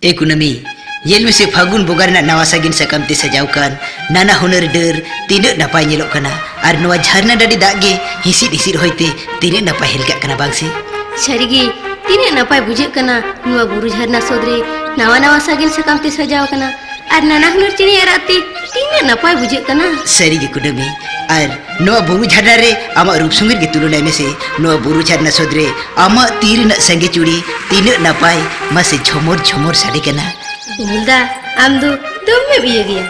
ए कुनमी L में से फागुन बोगार ना नवा सागिन सकम ते सजाव कान नाना हुनर डर तीन नपाय नेलो कना और नवा झरना डाडी दागे हिसिर हिसिर होइते तीन नपाय हेलगा कना बांगसे छरिगी तीन नपाय बुझे कना नुआ बुरु झरना सोदरे नवा नवा सागिन सकम ते सजाव कना और नाना हुनर चिनी राती तीन नपाय बुझे कना सरीगी कुनमी और नवा बुरु झरना रे आमा रूप सुंगीर की तुलना में से नवा बुरु झरना सोदरे आमा तीर न संगे चूड़ी तीन नपाय मसे झमोर झमोर साड़ी कना मुल्दा आमदो तुम में भी ये गया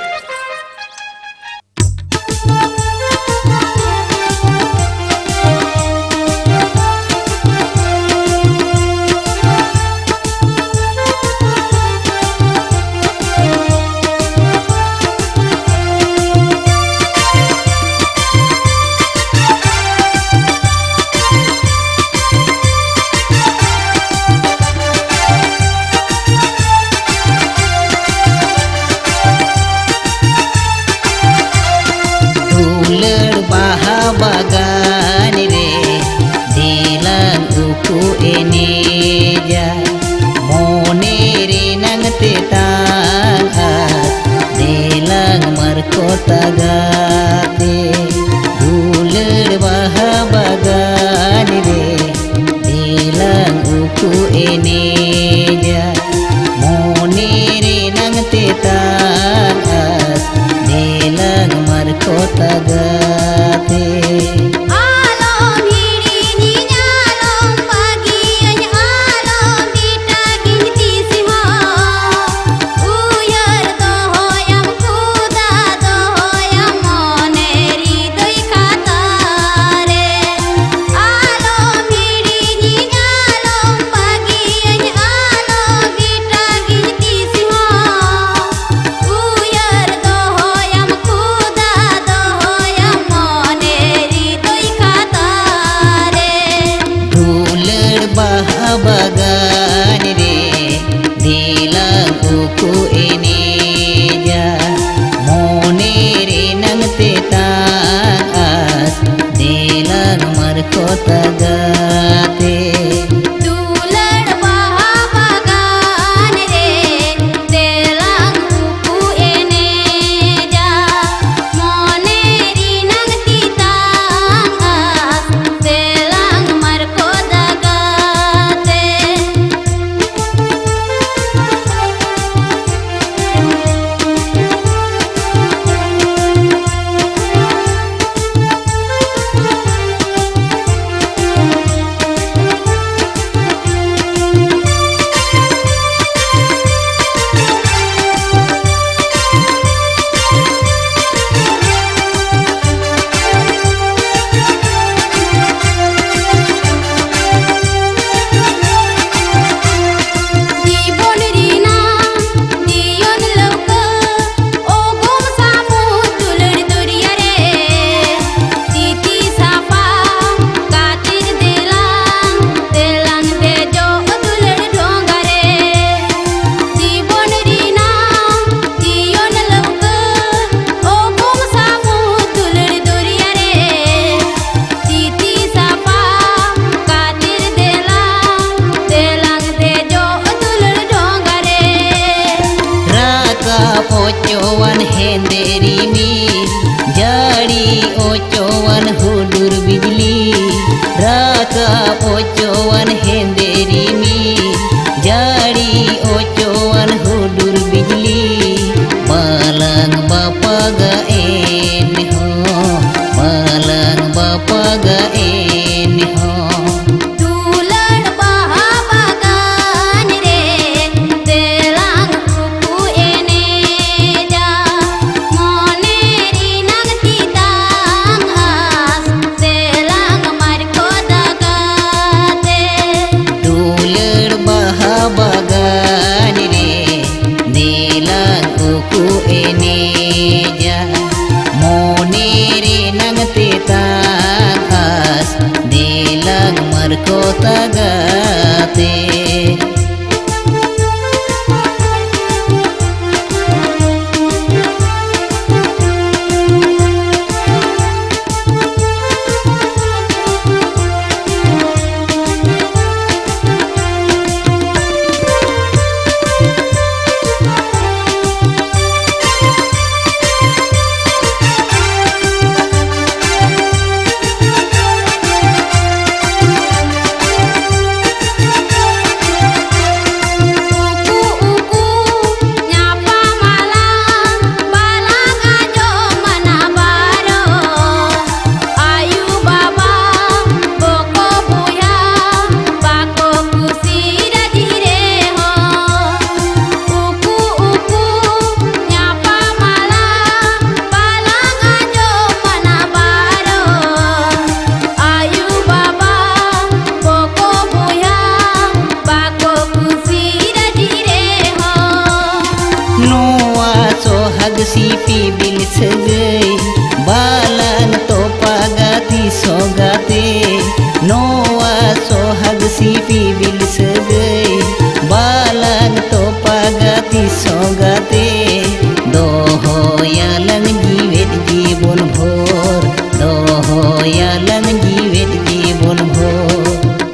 sipibil segai balang topagati sogate dohoyalang jiwet jibon bhor dohoyalang jiwet jibon bhor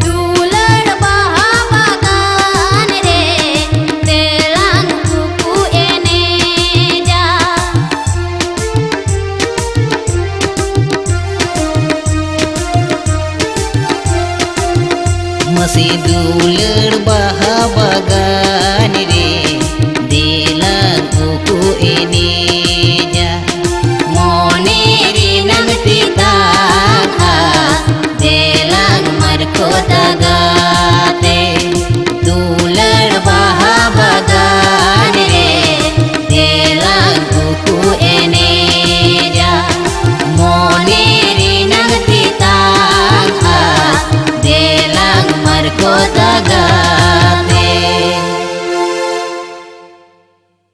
दुलड़ बहा बागान रे तेलांग कुकु एने जा masih duler baha bagan re delang kuku ini